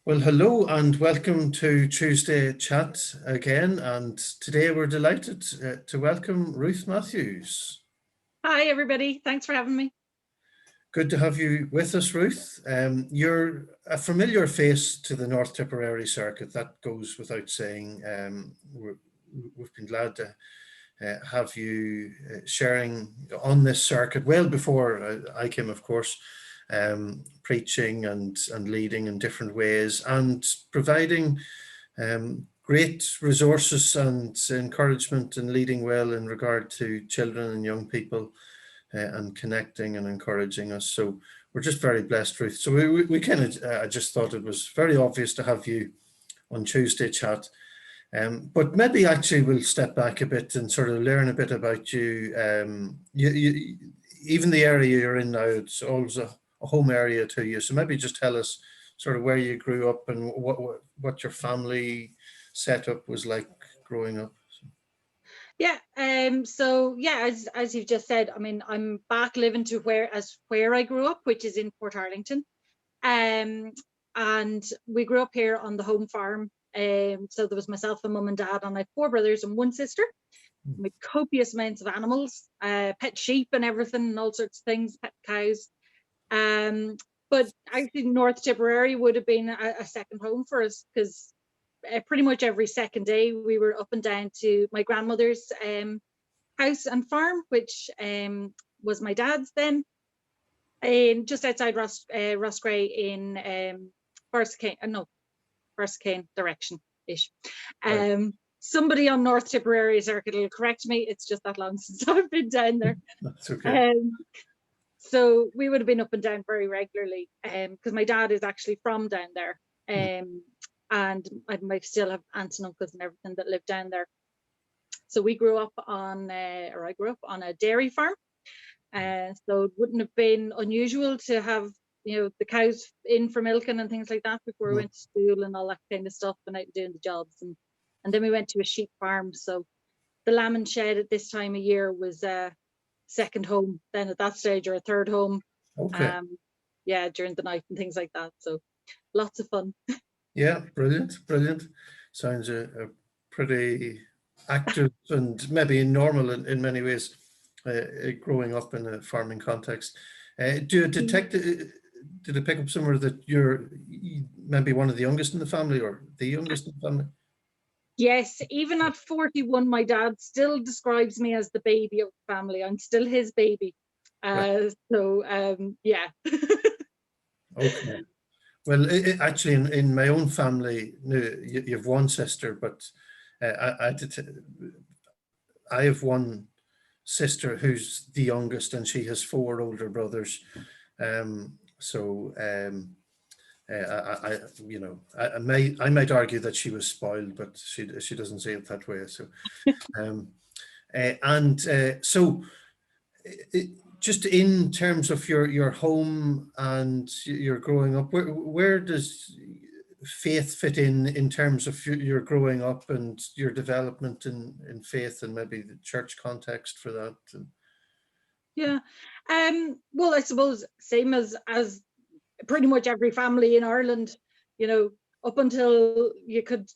Well, hello and welcome to Tuesday Chat again. And today we're delighted to welcome Ruth Mathews. Hi, everybody. Thanks for having me. Good to have you with us, Ruth. You're a familiar face to the North Tipperary circuit, that goes without saying. We've been glad to have you sharing on this circuit well before I came, of course. Preaching and leading in different ways and providing great resources and encouragement and leading well in regard to children and young people and connecting and encouraging us. So we're just very blessed, Ruth. So we kind of, I just thought it was very obvious to have you on Tuesday Chat. But maybe actually we'll step back a bit and sort of learn a bit about you. Even the area you're in now, it's always a home area to you. So maybe just tell us sort of where you grew up and what your family setup was like growing up. Yeah. So yeah, as you've just said, I mean, I'm back living to where I grew up, which is in Portarlington. And we grew up here on the home farm. So there was myself and mum and dad, and I have four brothers and one sister. With copious amounts of animals, pet sheep and everything, and all sorts of things, pet cows. But actually, North Tipperary would have been a second home for us, because pretty much every second day we were up and down to my grandmother's house and farm, which was my dad's then, just outside Roscrea in First direction ish. Right. Somebody on North Tipperary circuit will correct me. It's just that long since I've been down there. That's okay. So we would have been up and down very regularly, because my dad is actually from down there. And I might still have aunts and uncles and everything that live down there. So we grew up on, or I grew up on a dairy farm. So it wouldn't have been unusual to have, the cows in for milking and things like that before we went to school and all that kind of stuff, and out doing the jobs. And then we went to a sheep farm. So the lambing shed at this time of year was a second home then at that stage, or a third home. Okay. Yeah, during the night and things like that. So lots of fun. Yeah, brilliant. Sounds a pretty active and maybe normal in many ways, growing up in a farming context. Do you detect, did it pick up somewhere that you're maybe one of the youngest in the family or the youngest in the family? Yes, even at 41, my dad still describes me as the baby of the family. I'm still his baby. Right. Yeah. Okay. Well, actually, in my own family, you have one sister, but I have one sister who's the youngest, and she has four older brothers. I might argue that she was spoiled, but she doesn't see it that way. So, so just in terms of your home and your growing up, where does faith fit in terms of your growing up and your development in faith and maybe the church context for that? Yeah. Well, I suppose same as pretty much every family in Ireland, up until you could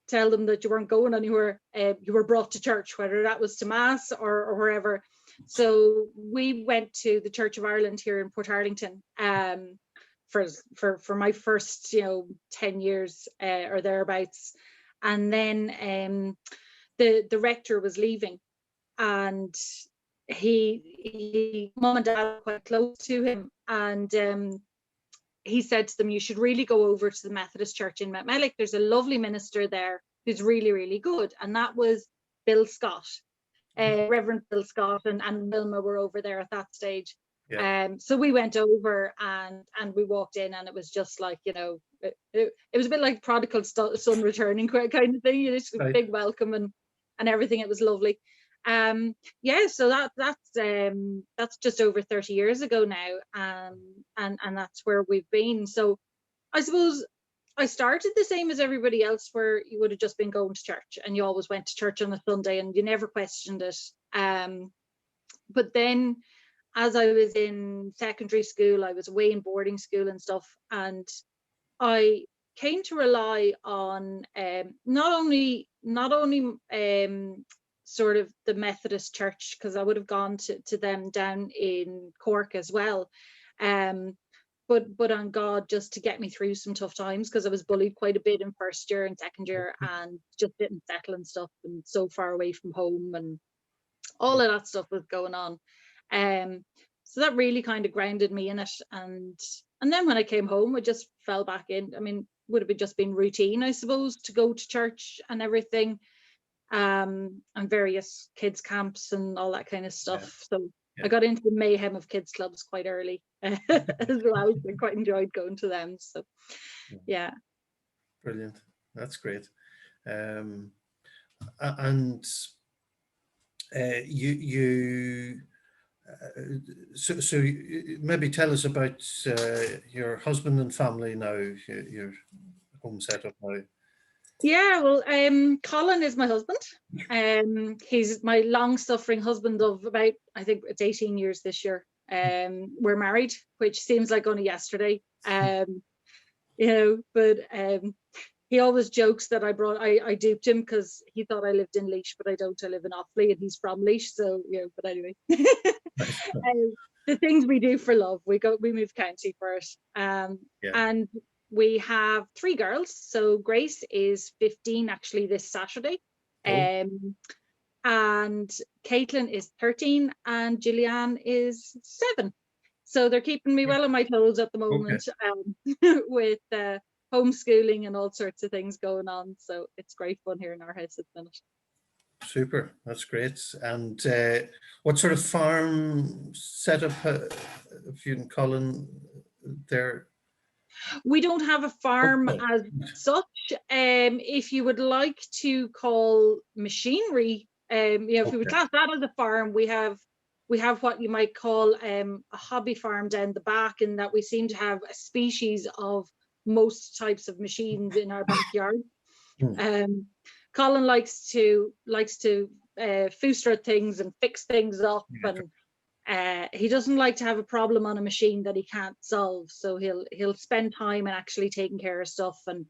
tell them that you weren't going anywhere, you were brought to church, whether that was to mass or wherever. So we went to the Church of Ireland here in Portarlington for my first 10 years or thereabouts. And then the rector was leaving, and mum and dad were quite close to him, and he said to them, you should really go over to the Methodist Church in Metmellick. There's a lovely minister there who's really, really good. And that was Bill Scott. Reverend Bill Scott and Wilma were over there at that stage. Yeah. So we went over and we walked in, and it was just like, it was a bit like prodigal son returning kind of thing. Just a big welcome and everything. It was lovely. Yeah, so that's just over 30 years ago now, and that's where we've been. So I suppose I started the same as everybody else, where you would have just been going to church, and you always went to church on a Sunday and you never questioned it. But then as I was in secondary school, I was away in boarding school and stuff, and I came to rely on not only sort of the Methodist Church, because I would have gone to them down in Cork as well, but on God, just to get me through some tough times, because I was bullied quite a bit in first year and second year, and just didn't settle and stuff, and so far away from home, and all of that stuff was going on. So that really kind of grounded me in it, and then when I came home, I just fell back in. I mean, would have just been routine, I suppose, to go to church and everything, and various kids camps and all that kind of stuff. So I got into the mayhem of kids clubs quite early as well. I quite enjoyed going to them. So yeah. Brilliant. That's great. So maybe tell us about your husband and family now, your home setup now. Yeah, well, Colin is my husband. He's my long-suffering husband of about, I think it's 18 years this year. We're married, which seems like only yesterday. But he always jokes that I duped him because he thought I lived in Laois, but I don't. I live in Offaly, and he's from Laois. So but anyway, the things we do for love, we move county for it. And we have 3 girls. So Grace is 15 actually this Saturday, and Caitlin is 13, and Julianne is 7. So they're keeping me well on my toes at the moment, with homeschooling and all sorts of things going on. So it's great fun here in our house at the minute. Super, that's great. And what sort of farm setup have you and Colin there? We don't have a farm as such. If you would like to call machinery, if we would class that as a farm, we have what you might call a hobby farm down the back, in that we seem to have a species of most types of machines in our backyard. Colin likes to fooster at things and fix things up, and he doesn't like to have a problem on a machine that he can't solve. So he'll spend time in actually taking care of stuff and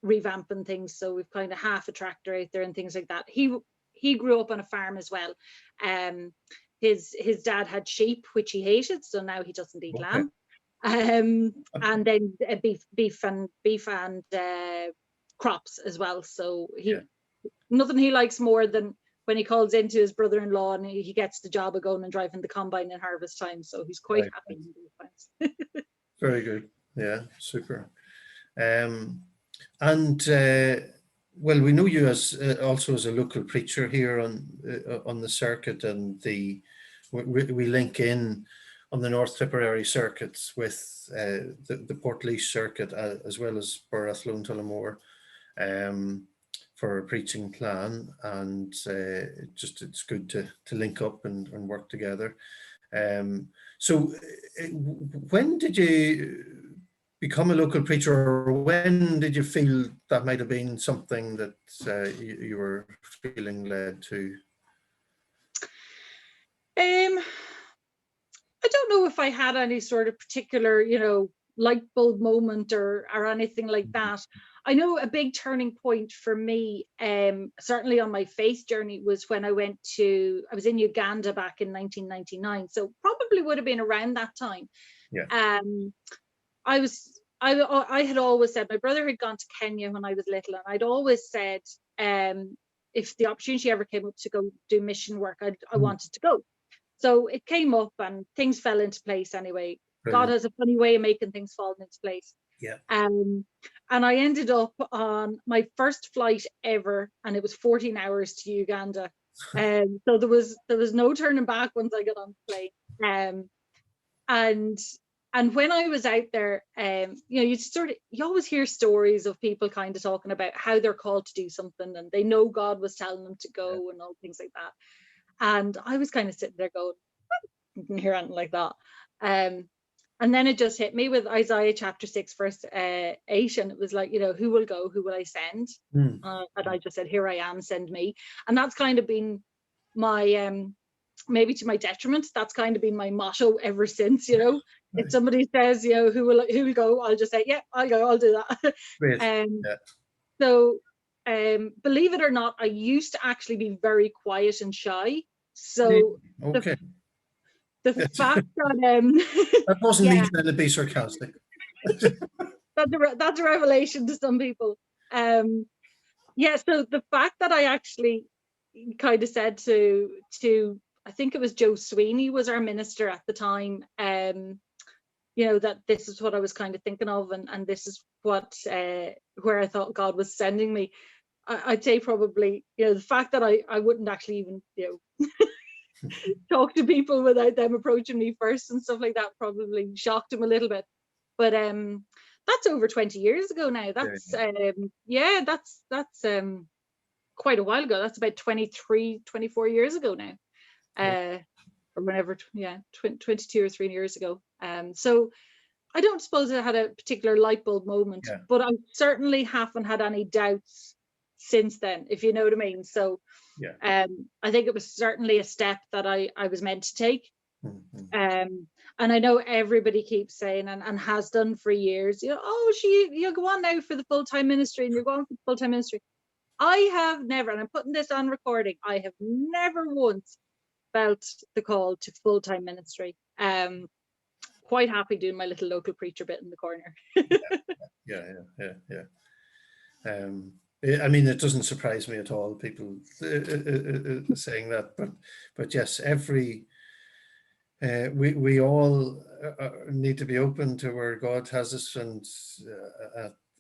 revamping things. So we've kind of half a tractor out there and things like that. He grew up on a farm as well. His dad had sheep, which he hated, so now he doesn't eat lamb. And then beef and crops as well. So nothing he likes more than when he calls into his brother-in-law and he gets the job of going and driving the combine in harvest time. So he's quite happy in those times. Very good. Yeah, super. Well, we know you as also as a local preacher here on the circuit, and we link in on the North Tipperary circuits with the Portlaoise circuit, as well as for Athlone Tullamore, for a preaching plan, and it's good to link up and work together. So when did you become a local preacher, or when did you feel that might have been something that you were feeling led to? I don't know if I had any sort of particular, light bulb moment or anything like that. I know a big turning point for me, certainly on my faith journey, was when I was in Uganda back in 1999. So probably would have been around that time. I had always said, my brother had gone to Kenya when I was little, and I'd always said, if the opportunity ever came up to go do mission work, I wanted to go. So it came up and things fell into place anyway. Brilliant. God has a funny way of making things fall into place. And I ended up on my first flight ever, and it was 14 hours to Uganda. So there was no turning back once I got on the plane. And when I was out there, you always hear stories of people kind of talking about how they're called to do something and they know God was telling them to go and all things like that. And I was kind of sitting there going, I didn't hear anything like that. And then it just hit me with Isaiah chapter 6, verse 8. And it was like, who will go? Who will I send? And I just said, here I am, send me. And that's kind of been my maybe to my detriment. That's kind of been my motto ever since, you know. Right. If somebody says, you know, who will go, I'll just say, yeah, I'll go, I'll do that. Great. So believe it or not, I used to actually be very quiet and shy. So okay. the fact that that wasn't yeah, me trying to be sarcastic. that's a revelation to some people. Yeah, so the fact that I actually kind of said to I think it was Joe Sweeney was our minister at the time, you know, that this is what I was kind of thinking of, and this is what where I thought God was sending me. I'd say probably, you know, the fact that I wouldn't actually even, you know, talk to people without them approaching me first and stuff like that probably shocked him a little bit. But that's over 20 years ago now. That's yeah, that's quite a while ago. That's about 23, 24 years ago now. Or whenever, yeah, 22 or 3 years ago. So I don't suppose I had a particular light bulb moment, but I certainly haven't had any doubts since then, if you know what I mean. So I think it was certainly a step that I was meant to take. And I know everybody keeps saying and has done for years, you know, oh, you go on now for the full-time ministry, and you're going for the full-time ministry. I have never, and I'm putting this on recording, I have never once felt the call to full-time ministry. Quite happy doing my little local preacher bit in the corner. Yeah. I mean, it doesn't surprise me at all, people saying that, but yes, we all need to be open to where God has us, and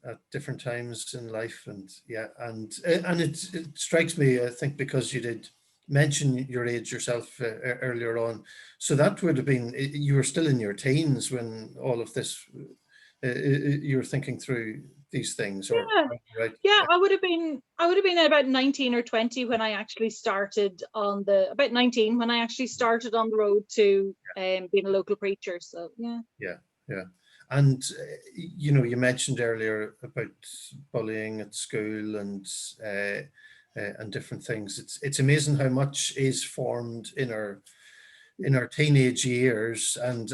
at different times in life, and it strikes me, I think, because you did mention your age yourself earlier on, so that would have been, you were still in your teens when all of this, you were thinking through these things, or right? Yeah, I would have been about 19 or 20 when I actually started on the, about 19 when I actually started on the road to being a local preacher. So yeah. And you know, you mentioned earlier about bullying at school and different things. It's amazing how much is formed in our teenage years. And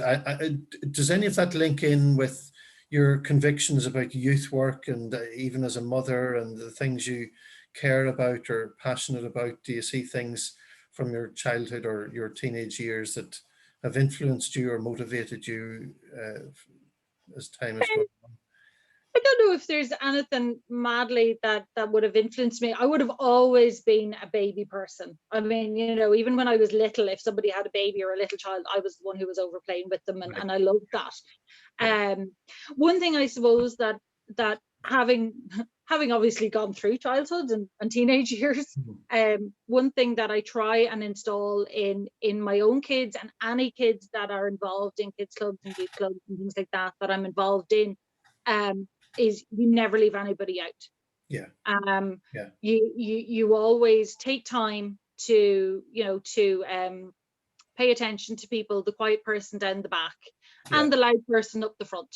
does any of that link in with your convictions about youth work, and even as a mother, and the things you care about or passionate about? Do you see things from your childhood or your teenage years that have influenced you or motivated you as time has gone on? I don't know if there's anything madly that would have influenced me. I would have always been a baby person. I mean, you know, even when I was little, if somebody had a baby or a little child, I was the one who was over playing with them, and I loved that. One thing I suppose that having obviously gone through childhood and teenage years, one thing that I try and install in my own kids and any kids that are involved in kids clubs and youth clubs and things like that I'm involved in, is you never leave anybody out. You always take time to, you know, to pay attention to people, the quiet person down the back and the loud person up the front.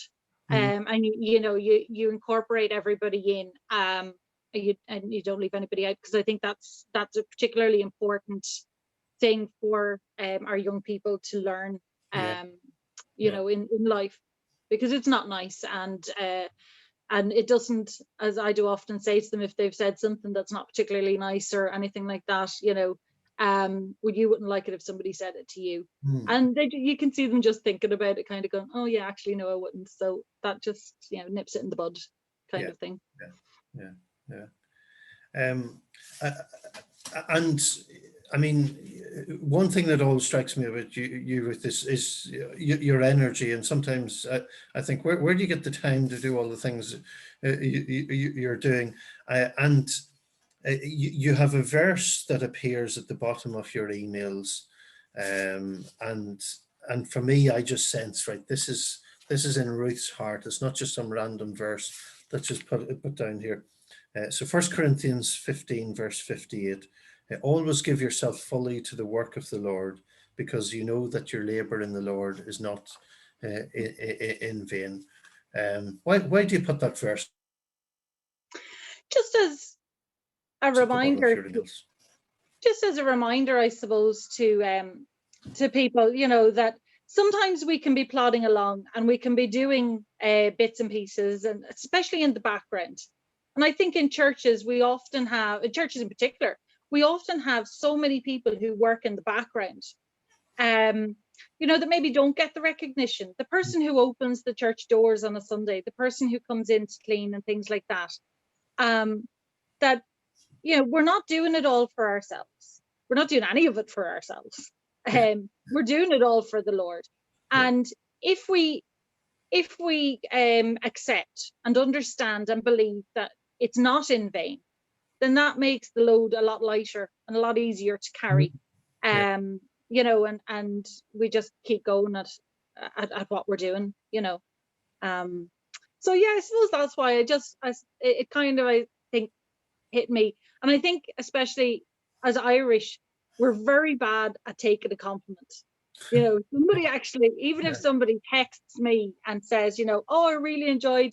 And you incorporate everybody in, and you don't leave anybody out, because I think that's a particularly important thing for our young people to learn, you know, in life, because it's not nice, and it doesn't, as I do often say to them, if they've said something that's not particularly nice or anything like that, you know, well, you wouldn't like it if somebody said it to you. And you can see them just thinking about it, kind of going, oh yeah, actually no, I wouldn't. So that just, you know, nips it in the bud, kind of thing. And I mean, one thing that always strikes me about you with this is your energy. And sometimes I think, where do you get the time to do all the things you're doing? And you have a verse that appears at the bottom of your emails, and for me, I just sense, right, this is in Ruth's heart. It's not just some random verse that's just put down here. So 1 Corinthians 15 verse 58, always give yourself fully to the work of the Lord, because you know that your labor in the Lord is not in vain. Why do you put that verse? Just as a reminder. just as a reminder, I suppose, to people, you know, that sometimes we can be plodding along and we can be doing bits and pieces, and especially in the background. And I think in churches, we often have, in churches in particular, we often have so many people who work in the background, you know, that maybe don't get the recognition. The person who opens the church doors on a Sunday, the person who comes in to clean and things like that, that, you know, we're not doing it all for ourselves. We're not doing any of it for ourselves. We're doing it all for the Lord. Yeah. And if we accept and understand and believe that it's not in vain, then that makes the load a lot lighter and a lot easier to carry. Yeah. You know, and we just keep going at what we're doing, you know. So yeah, I suppose that's why it kind of, I think, hit me. And I think especially as Irish, we're very bad at taking a compliment. You know, somebody actually, even if somebody texts me and says, you know, oh, I really enjoyed,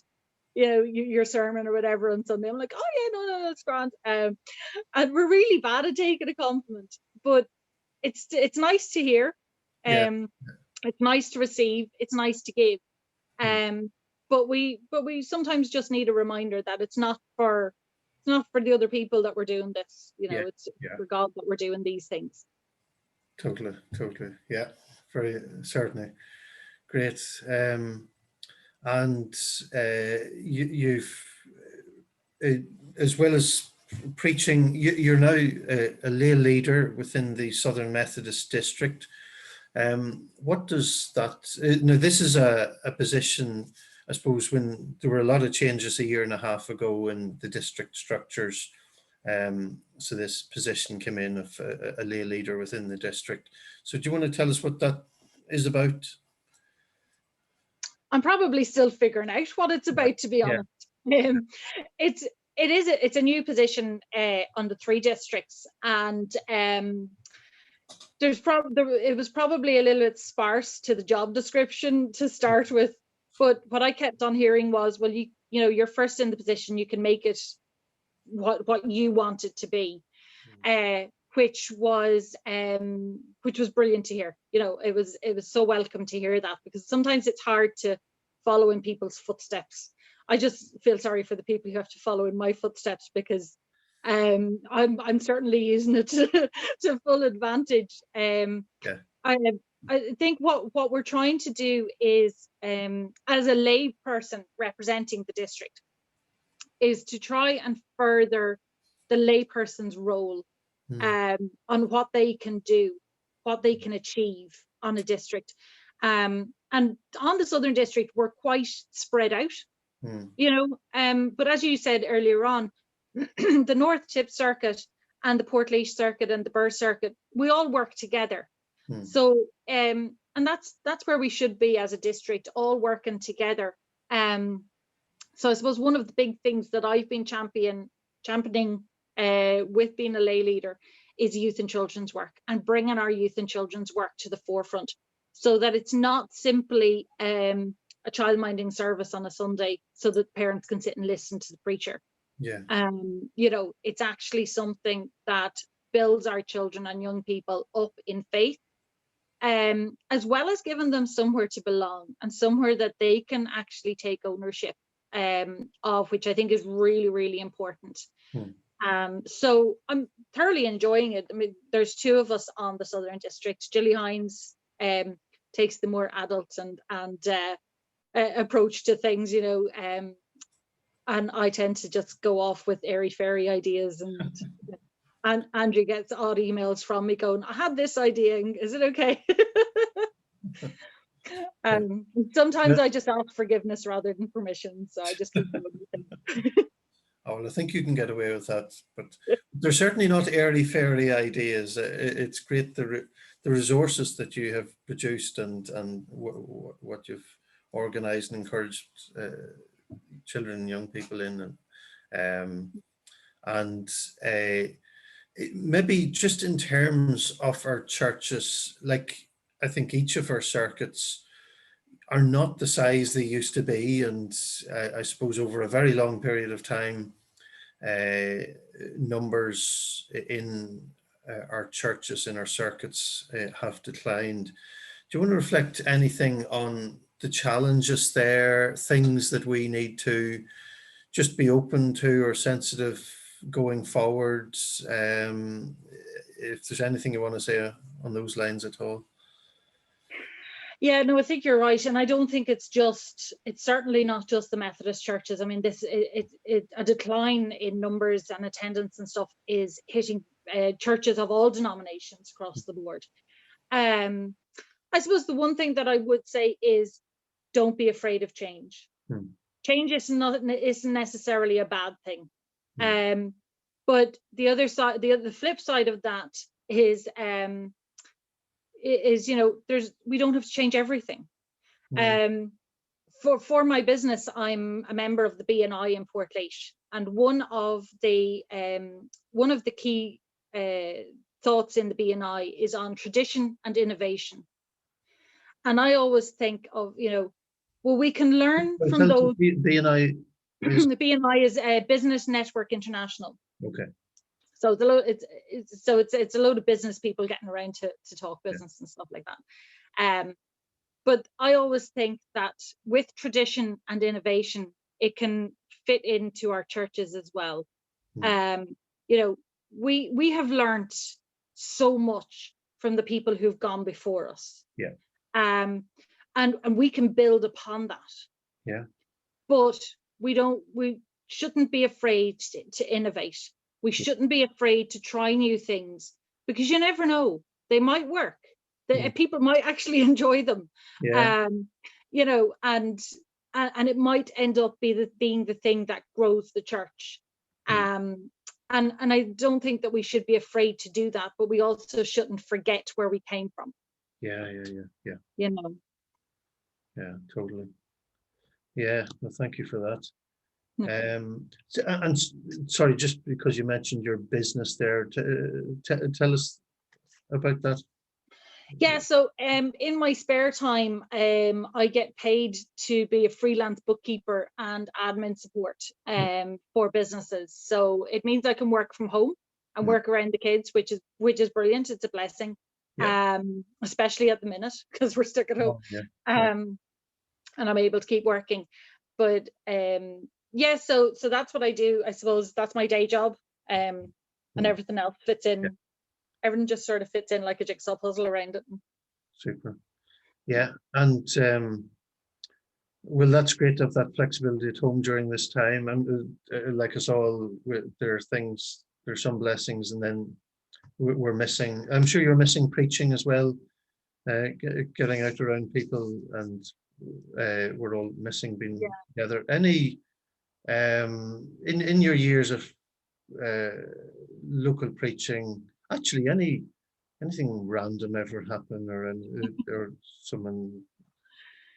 you know, your sermon or whatever on Sunday, I'm like, oh yeah, no, that's grand. And we're really bad at taking a compliment, but it's nice to hear. Yeah. It's nice to receive. It's nice to give. But we sometimes just need a reminder that it's not for the other people that we're doing this. You know, it's for God that we're doing these things. Totally. Yeah, very certainly. Great. And you've, as well as preaching, you're now a lay leader within the Southern Methodist District. What does that, now this is a position, I suppose, when there were a lot of changes a year and a half ago in the district structures. So this position came in of a lay leader within the district. So do you want to tell us what that is about? I'm probably still figuring out what it's about, to be honest. It's a new position on the 3 districts, and it was probably a little bit sparse to the job description to start with. But what I kept on hearing was, well, you know, you're first in the position, you can make it what you want it to be, which was brilliant to hear. You know, it was so welcome to hear that, because sometimes it's hard to follow in people's footsteps. I just feel sorry for the people who have to follow in my footsteps, because I'm certainly using it to full advantage. I think what we're trying to do is, as a lay person representing the district, is to try and further the layperson's role on what they can do, what they can achieve on a district. And on the Southern District, we're quite spread out, you know, but as you said earlier on, the North Tip Circuit and the Portlaoise Circuit and the Birr Circuit, we all work together. So, and that's where we should be as a district, all working together. So I suppose one of the big things that I've been championing with being a lay leader is youth and children's work, and bringing our youth and children's work to the forefront, so that it's not simply a childminding service on a Sunday so that parents can sit and listen to the preacher. You know, it's actually something that builds our children and young people up in faith, as well as giving them somewhere to belong and somewhere that they can actually take ownership of, which I think is really, really important. So I'm thoroughly enjoying it. I mean, there's 2 of us on the Southern District. Gilly Hines takes the more adult and approach to things, you know, and I tend to just go off with airy-fairy ideas, and Andrew gets odd emails from me going, I had this idea, is it okay? Sometimes I just ask forgiveness rather than permission, so I just keep doing Oh, well, I think you can get away with that, but they're certainly not airy-fairy ideas. It's great, the resources that you have produced and what you've organised and encouraged children and young people in, and maybe just in terms of our churches, like I think each of our circuits are not the size they used to be, and I suppose over a very long period of time, numbers in our churches in our circuits have declined. Do you want to reflect anything on the challenges there, things that we need to just be open to or sensitive going forward? If there's anything you want to say on those lines at all. Yeah, no, I think you're right, and I don't think it's certainly not just the Methodist churches. I mean, a decline in numbers and attendance and stuff is hitting churches of all denominations across the board. I suppose the one thing that I would say is, don't be afraid of change. Change isn't necessarily a bad thing. But the other side, the flip side of that is we don't have to change everything. For my business, I'm a member of the BNI in Portlaoise, and one of the key thoughts in the BNI is on tradition and innovation. And I always think of, well, we can learn from those. BNI is... The BNI is Business Network International. Okay. So it's a load of business people getting around to talk business and stuff like that. But I always think that with tradition and innovation, it can fit into our churches as well. We have learned so much from the people who've gone before us. Yeah. And we can build upon that. Yeah. But we shouldn't be afraid to innovate. We shouldn't be afraid to try new things, because you never know, they might work. People might actually enjoy them. Yeah. And it might end up being the thing that grows the church. And I don't think that we should be afraid to do that, but we also shouldn't forget where we came from. Yeah. Yeah, totally. Yeah, well, thank you for that. And sorry, just because you mentioned your business there, tell us about that. Yeah, so in my spare time, I get paid to be a freelance bookkeeper and admin support for businesses. So it means I can work from home and work around the kids, which is brilliant. It's a blessing, especially at the minute, because we're stuck at home. And I'm able to keep working. But so that's what I do. I suppose that's my day job, and everything else fits in. Everything just sort of fits in like a jigsaw puzzle around it. Super. Yeah, and well, that's great to have that flexibility at home during this time. And like us all, there's some blessings, and then we're missing. I'm sure you're missing preaching as well, getting out around people, and we're all missing being together. Any in your years of local preaching, actually anything random ever happen, or someone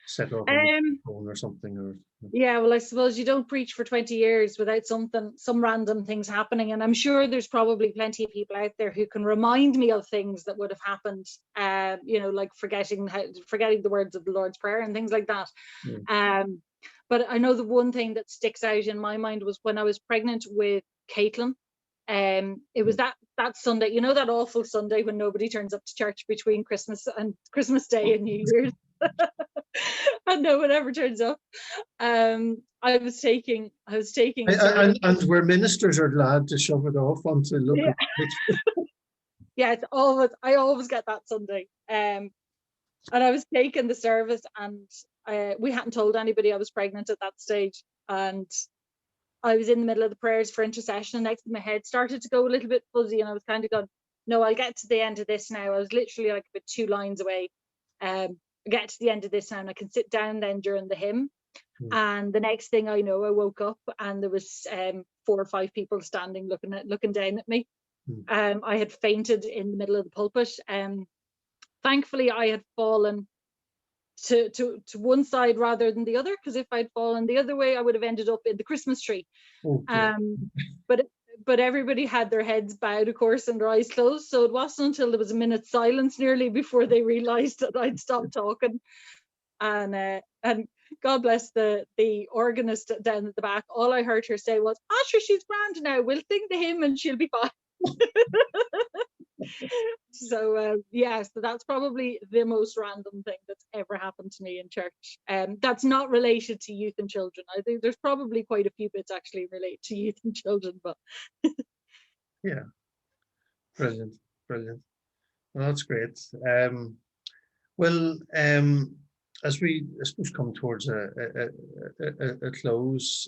set off on the phone or something? Or well, I suppose you don't preach for 20 years without some random things happening, and I'm sure there's probably plenty of people out there who can remind me of things that would have happened, like forgetting the words of the Lord's Prayer and things like that. But I know the one thing that sticks out in my mind was when I was pregnant with Caitlin. It was that Sunday, that awful Sunday when nobody turns up to church between Christmas Day and New Year's. And no one ever turns up. I was taking and where ministers are glad to shove it off onto local. Yeah, I always get that Sunday. And I was taking the service, and we hadn't told anybody I was pregnant at that stage, and I was in the middle of the prayers for intercession, and next thing my head started to go a little bit fuzzy, and I was kind of going, no, I'll get to the end of this now. I was literally like about 2 lines away. I get to the end of this now, and I can sit down then during the hymn. And the next thing I know, I woke up and there was 4 or 5 people standing looking down at me. I had fainted in the middle of the pulpit. Thankfully, I had fallen to one side rather than the other, because if I'd fallen the other way, I would have ended up in the Christmas tree. But everybody had their heads bowed, of course, and their eyes closed. So it wasn't until there was a minute's silence nearly before they realized that I'd stopped talking. And God bless the organist down at the back. All I heard her say was, "Asher, she's grand now. We'll sing the hymn and she'll be fine." So yeah, so that's probably the most random thing that's ever happened to me in church. That's not related to youth and children. I think there's probably quite a few bits actually related to youth and children, but Yeah, brilliant, brilliant. Well, that's great. Well, as we, I suppose, come towards a close,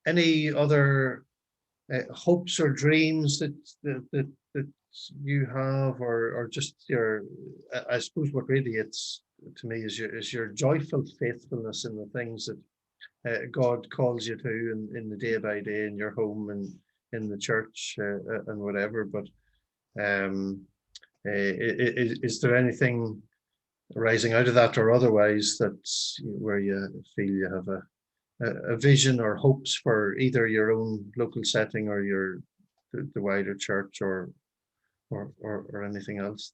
any other hopes or dreams that you have, or just your, I suppose what radiates to me is your joyful faithfulness in the things that God calls you to in the day by day in your home and in the church and whatever. But is there anything arising out of that or otherwise that's where you feel you have a vision or hopes for either your own local setting or the wider church or anything else?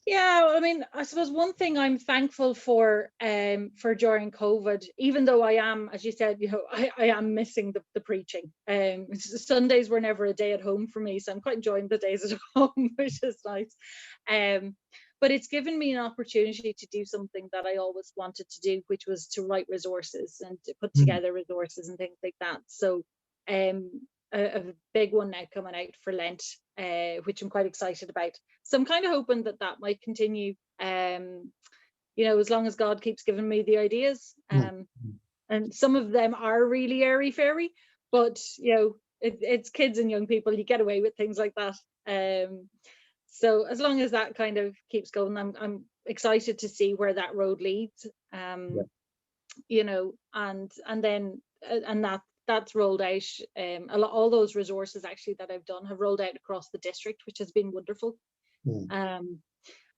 yeah, I mean, I suppose one thing I'm thankful for during COVID, even though I am, as you said, I am missing the preaching. Sundays were never a day at home for me, so I'm quite enjoying the days at home, which is nice. But it's given me an opportunity to do something that I always wanted to do, which was to write resources and to put together resources and things like that. So a big one now coming out for Lent, which I'm quite excited about. So I'm kind of hoping that might continue, as long as God keeps giving me the ideas. And some of them are really airy fairy, but it's kids and young people, you get away with things like that. So as long as that kind of keeps going, I'm excited to see where that road leads. And then that's rolled out. All those resources actually that I've done have rolled out across the district, which has been wonderful. And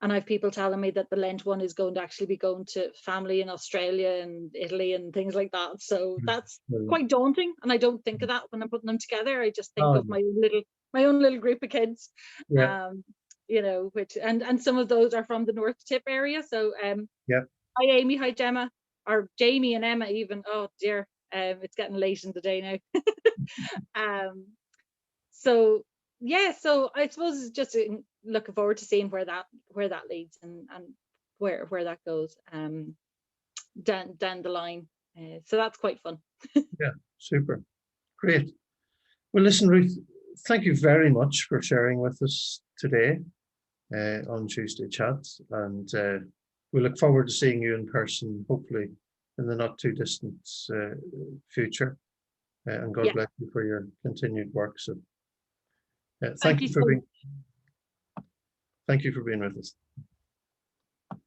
I have people telling me that the Lent one is going to actually be going to family in Australia and Italy and things like that. So that's quite daunting. And I don't think of that when I'm putting them together. I just think of my own little group of kids. Which and some of those are from the North Tip area. So hi Amy, hi Gemma, or Jamie and Emma even. Oh dear, it's getting late in the day now. So yeah, so I suppose it's just looking forward to seeing where that leads and where that goes down the line. So that's quite fun. Yeah, super, great. Well, listen, Ruth, thank you very much for sharing with us today on Tuesday Chat, and we look forward to seeing you in person, hopefully in the not too distant future. And God bless you for your continued work. So thank you for being with us.